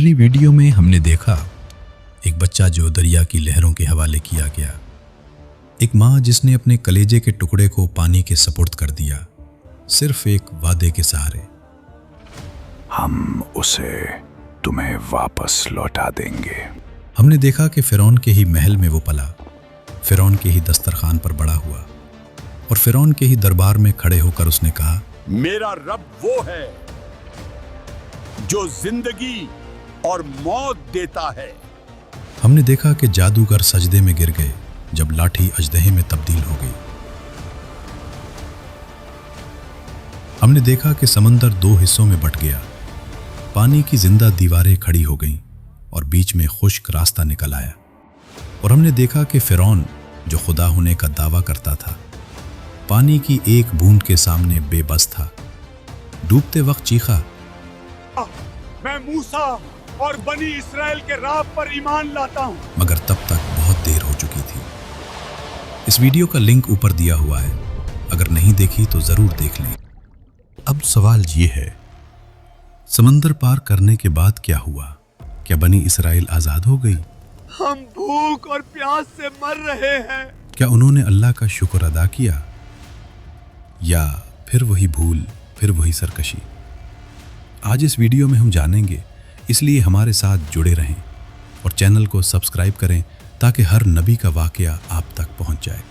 पिछली वीडियो में हमने देखा एक बच्चा जो दरिया की लहरों के हवाले किया गया, एक माँ जिसने अपने कलेजे के टुकड़े को पानी के सपुर्द कर दिया, सिर्फ एक वादे के सहारे। हम उसे तुम्हें वापस लौटा देंगे। हमने देखा कि फिरौन के ही महल में वो पला, फिरौन के ही दस्तरखान पर बड़ा हुआ और फिरौन के ही दरबार में खड़े होकर उसने कहा, मेरा रब वो है जो जिंदगी और मौत देता है। हमने देखा कि जादूगर सजदे में गिर गए जब लाठी अजदहे में तब्दील हो गई। हमने देखा कि समंदर दो हिस्सों में बट गया, पानी की जिंदा दीवारें खड़ी हो गईं और बीच में खुश्क रास्ता निकल आया। और हमने देखा कि फिरौन जो खुदा होने का दावा करता था, पानी की एक बूंद के सामने बेबस था। डूबते वक्त चीखा, मैं मूसा और बनी इस्राएल के राह पर ईमान लाता हूं। मगर तब तक बहुत देर हो चुकी थी। इस वीडियो का लिंक ऊपर दिया हुआ है, अगर नहीं देखी तो जरूर देख लें। अब सवाल ये है, समंदर पार करने के बाद क्या हुआ? क्या बनी इस्राएल आजाद हो गई? हम भूख और प्यास से मर रहे हैं। क्या उन्होंने अल्लाह का शुक्र अदा किया, या फिर वही भूल, फिर वही सरकशी? आज इस वीडियो में हम जानेंगे, इसलिए हमारे साथ जुड़े रहें और चैनल को सब्सक्राइब करें ताकि हर नबी का वाकया आप तक पहुंच जाए।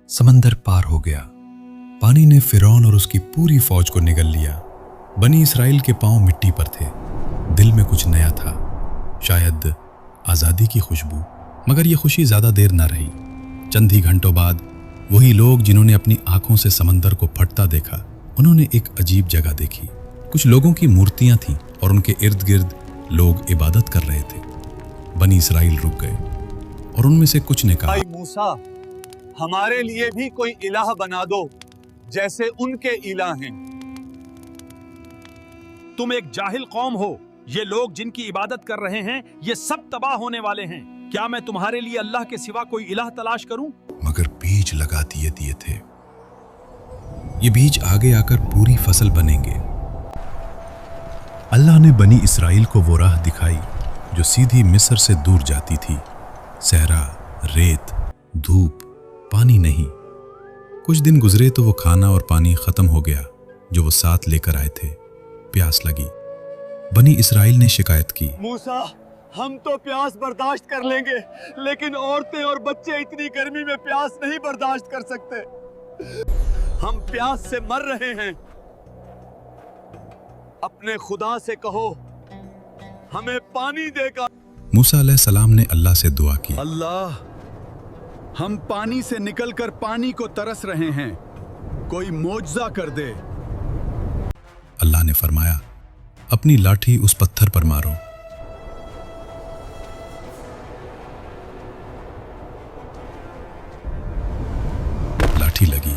समंदर पार हो गया, पानी ने फिरौन और उसकी पूरी फौज को निगल लिया। बनी इस्राएल के पांव मिट्टी पर थे, दिल में कुछ नया था, शायद आज़ादी की खुशबू। मगर यह खुशी ज़्यादा देर न रही। चंद ही घंटों बाद वही लोग जिन्होंने अपनी आंखों से समंदर को फटता देखा, उन्होंने एक अजीब जगह देखी। कुछ लोगों की मूर्तियां थीं और उनके इर्द गिर्द लोग इबादत कर रहे थे। बनी इस्राएल रुक गए और उनमें से कुछ ने कहा, मूसा, हमारे लिए भी कोई इलाह बना दो जैसे उनके इलाह हैं। तुम एक जाहिल कौम हो। ये लोग जिनकी इबादत कर रहे हैं, ये सब तबाह होने वाले हैं। क्या मैं तुम्हारे लिए अल्लाह के सिवा कोई इलाह तलाश करूं? मगर बीज लगा दिए थे। ये बीज आगे आकर पूरी फसल बनेंगे। अल्लाह ने बनी इस्राएल को वो राह दिखाई जो सीधी मिस्र से दूर जाती थी। सहरा, रेत, धूप, पानी नहीं। कुछ दिन गुजरे तो वो खाना और पानी खत्म हो गया जो वो साथ लेकर आए थे। प्यास लगी। बनी इस्राएल ने शिकायत की, मूसा, हम तो प्यास बर्दाश्त कर लेंगे, लेकिन औरतें और बच्चे इतनी गर्मी में प्यास नहीं बर्दाश्त कर सकते। हम प्यास से मर रहे हैं। अपने खुदा से कहो हमें पानी देगा। मूसा अलैहिस्सलाम ने अल्लाह से दुआ की, अल्लाह, हम पानी से निकलकर पानी को तरस रहे हैं, कोई मौजज़ा कर दे। अल्लाह ने फरमाया, अपनी लाठी उस पत्थर पर मारो। लाठी लगी,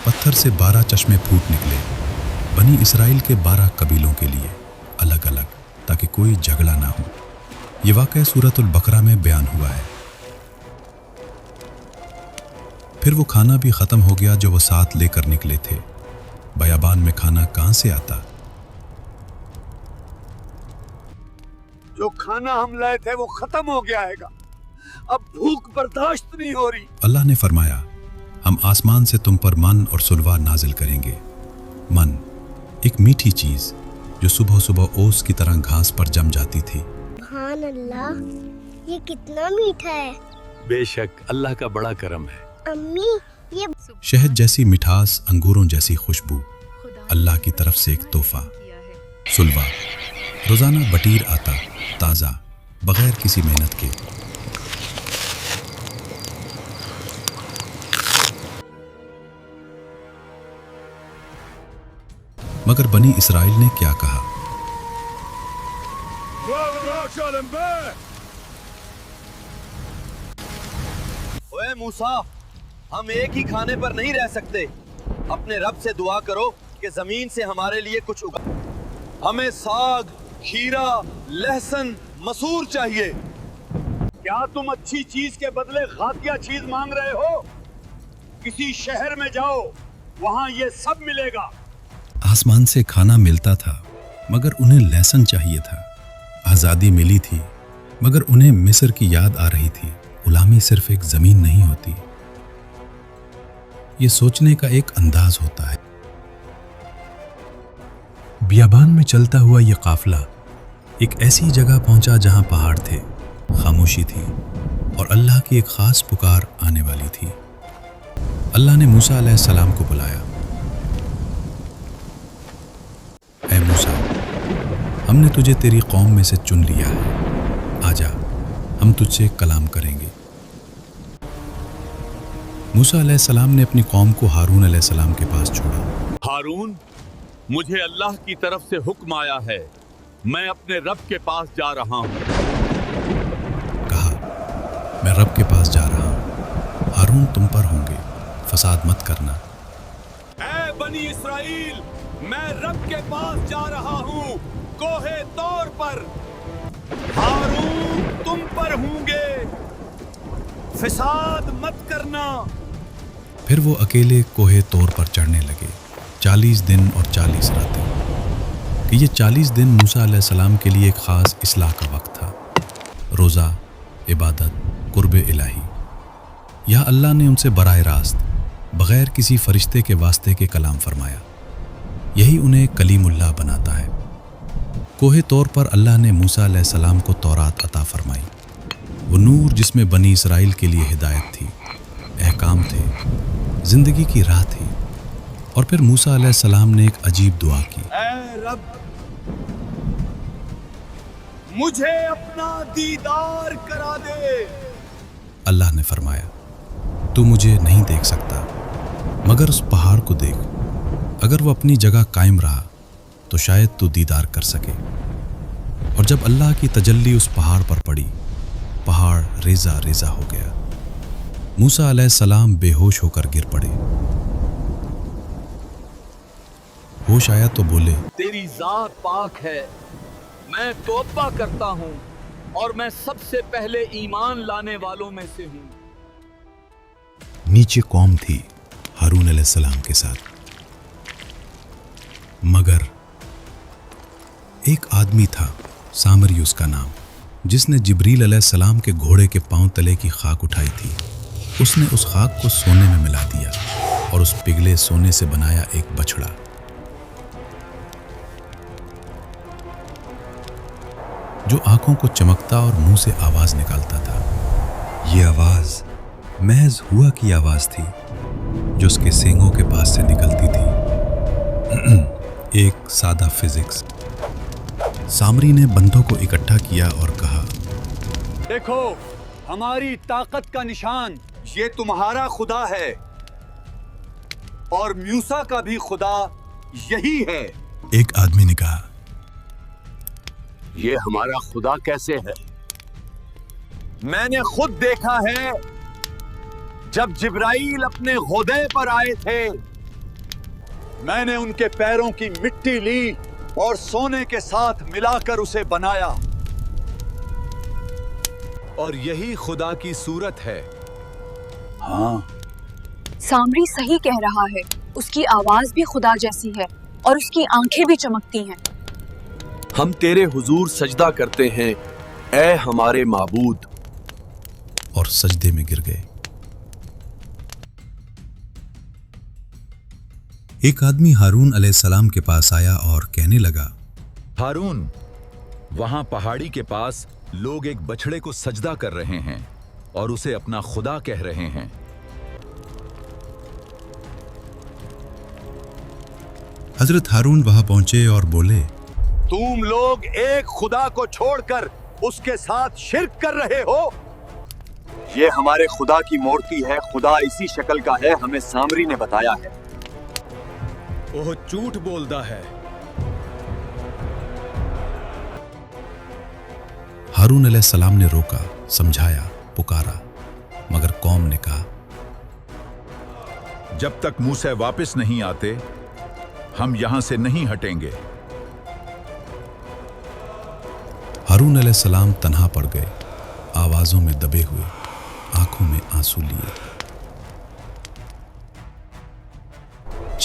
पत्थर से 12 चश्मे फूट निकले। बनी इस्राएल के 12 कबीलों के लिए अलग अलग, ताकि कोई झगड़ा ना हो। यह वाक़या सूरतुल बकरा में बयान हुआ है। फिर वो खाना भी खत्म हो गया जो वो साथ लेकर निकले थे। बयाबान में खाना कहां से आता? जो खाना हम लाए थे वो खत्म हो गया है। अब भूख बर्दाश्त नहीं हो रही। अल्लाह ने फरमाया, हम आसमान से तुम पर मन और सुलवा नाजिल करेंगे। मन, एक मीठी चीज जो सुबह सुबह ओस की तरह घास पर जम जाती थी। सुभान अल्लाह, ये कितना मीठा है। बेशक अल्लाह का बड़ा करम है। अम्मी, ये शहद जैसी मिठास, अंगूरों जैसी खुशबू, अल्लाह की तरफ से एक तोहफा। सुलवा, रोजाना बटीर आता, ताजा, बगैर किसी मेहनत के। मगर बनी इस्राएल ने क्या कहा? ओए मूसा, हम एक ही खाने पर नहीं रह सकते। अपने रब से दुआ करो कि जमीन से हमारे लिए कुछ उगा। हमें साग, खीरा, लहसुन, मसूर चाहिए। क्या तुम अच्छी चीज के बदले घातिया चीज मांग रहे हो? किसी शहर में जाओ, वहाँ ये सब मिलेगा। आसमान से खाना मिलता था मगर उन्हें लहसन चाहिए था। आज़ादी मिली थी मगर उन्हें मिस्र की याद आ रही थी। गुलामी सिर्फ एक ज़मीन नहीं होती, ये सोचने का एक अंदाज होता है। बियाबान में चलता हुआ ये काफिला एक ऐसी जगह पहुंचा जहां पहाड़ थे, खामोशी थी और अल्लाह की एक खास पुकार आने वाली थी। अल्लाह ने मूसा अलैहिस्सलाम को बुलाया। ऐ मूसा, हमने तुझे तेरी कौम में से चुन लिया है, आजा हम तुझसे कलाम करेंगे। मूसा अलैहिस्सलाम ने अपनी कौम को हारून अलैहिस्सलाम के पास छोड़ा। हारून, मुझे अल्लाह की तरफ से हुक्म आया है, मैं अपने रब के पास जा रहा हूँ। कहा, मैं रब के पास जा रहा हूँ, हारून तुम पर होंगे, फसाद मत करना। ऐ बनी इसराइल, मैं रब के पास जा रहा हूँ, कोहे तौर पर। हारून तुम पर होंगे, फसाद मत करना। फिर वो अकेले कोहे तौर पर चढ़ने लगे। 40 दिन और 40 रातें कि ये 40 दिन मूसा अलैहिस्सलाम के लिए एक ख़ास इस्लाह का वक्त था। रोज़ा, इबादत, कुर्ब इलाही। यहाँ अल्लाह ने उनसे बराह रास्त बग़ैर किसी फरिश्ते के वास्ते के कलाम फरमाया। यही उन्हें कलीमुल्लाह बनाता है। कोहे तौर पर अल्लाह ने मूसा अलैहिस्सलाम को तौरात अता फरमाई, वो नूर जिसमें बनी इसराइल के लिए हिदायत थी, अहकाम थे, ज़िंदगी की राह थी। और फिर मूसा अलैहिस्सलाम ने एक अजीब दुआ की, ऐ रब, मुझे अपना दीदार करा दे। अल्लाह ने फरमाया, तू मुझे नहीं देख सकता मगर उस पहाड़ को देख, अगर वो अपनी जगह कायम रहा तो शायद तू दीदार कर सके। और जब अल्लाह की तजल्ली उस पहाड़ पर पड़ी, पहाड़ रेजा रेजा हो गया। मूसा अलैहिस्सलाम बेहोश होकर गिर पड़े। होश आया तो बोले, तेरी जात पाक है, मैं तौबा करता हूँ और मैं सबसे पहले ईमान लाने वालों में से हूँ। नीचे कौम थी हारून अलैहिस्सलाम के साथ, मगर एक आदमी था, सामरी उसका नाम, जिसने जिब्रील अलैहिस्सलाम के घोड़े के पांव तले की खाक उठाई थी। उसने उस खाक को सोने में मिला दिया और उस पिघले सोने से बनाया एक बछड़ा। जो आंखों को चमकता और मुंह से आवाज निकालता था। ये आवाज महज हुआ की आवाज थी जो उसके सींगों के पास से निकलती थी। एक सादा फिजिक्स। सामरी ने बंदों को इकट्ठा किया और कहा, देखो, हमारी ताकत का निशान ये तुम्हारा खुदा है और मूसा का भी खुदा यही है। एक आदमी ने कहा, ये हमारा खुदा कैसे है? मैंने खुद देखा है, जब जिब्राइल अपने खुदे पर आए थे, मैंने उनके पैरों की मिट्टी ली और सोने के साथ मिलाकर उसे बनाया। और यही खुदा की सूरत है। हाँ, सामरी सही कह रहा है, उसकी आवाज भी खुदा जैसी है और उसकी आंखें भी चमकती हैं। हम तेरे हुजूर सजदा करते हैं, ऐ हमारे माबूद। और सजदे में गिर गए। एक आदमी हारून अलैहिस्सलाम के पास आया और कहने लगा, हारून, वहां पहाड़ी के पास लोग एक बछड़े को सजदा कर रहे हैं और उसे अपना खुदा कह रहे हैं। हजरत हारून वहां पहुंचे और बोले, तुम लोग एक खुदा को छोड़कर उसके साथ शिर्क कर रहे हो। ये हमारे खुदा की मूर्ति है, खुदा इसी शक्ल का है, हमें सामरी ने बताया है। ओह, झूठ बोलता है। हारून अलैहिस्सलाम ने रोका, समझाया, पुकारा, मगर कौम ने कहा, जब तक मूसा वापस नहीं आते हम यहां से नहीं हटेंगे। हारून अलैहिस्सलाम तन्हा पड़ गए, आवाजों में दबे हुए, आंखों में आंसू लिए।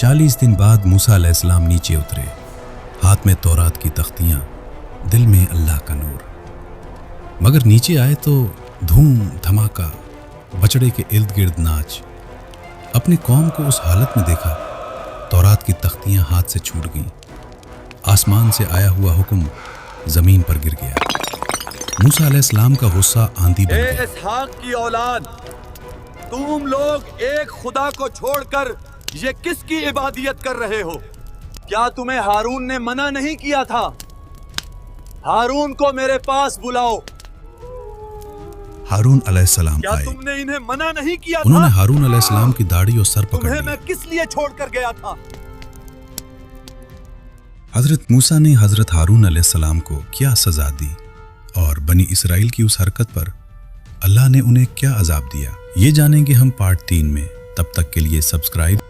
40 दिन बाद मूसा अलैहिस्सलाम नीचे उतरे, हाथ में तौरात की तख्तियां, दिल में अल्लाह का नूर। मगर नीचे आए तो धूम धमाका, बछड़े के इर्द गिर्द नाच। अपनी कौम को उस हालत में देखा, तौरात की तख्तियां हाथ से छूट गईं। आसमान से आया हुआ हुक्म जमीन पर गिर गया। मूसा अलैहिस्सलाम का गुस्सा आंधी बन गया। इसहाक की औलाद, तुम लोग एक खुदा को छोड़कर ये किसकी इबादत कर रहे हो? क्या तुम्हें हारून ने मना नहीं किया था? हारून को मेरे पास बुलाओ। हारून अलैहिस्सलाम क्या आए। तुमने इन्हें मना नहीं किया था? उन्होंने हारून अलैहिस्सलाम की दाढ़ी और सर पकड़ तुम्हें लिया। मैं किस लिए छोड़कर गया था? हजरत मूसा ने हजरत हारून अलैहिस्सलाम को क्या सजा दी और बनी इसराइल की उस हरकत पर अल्लाह ने उन्हें क्या अजाब दिया, ये जानेंगे हम पार्ट 3 में। तब तक के लिए सब्सक्राइब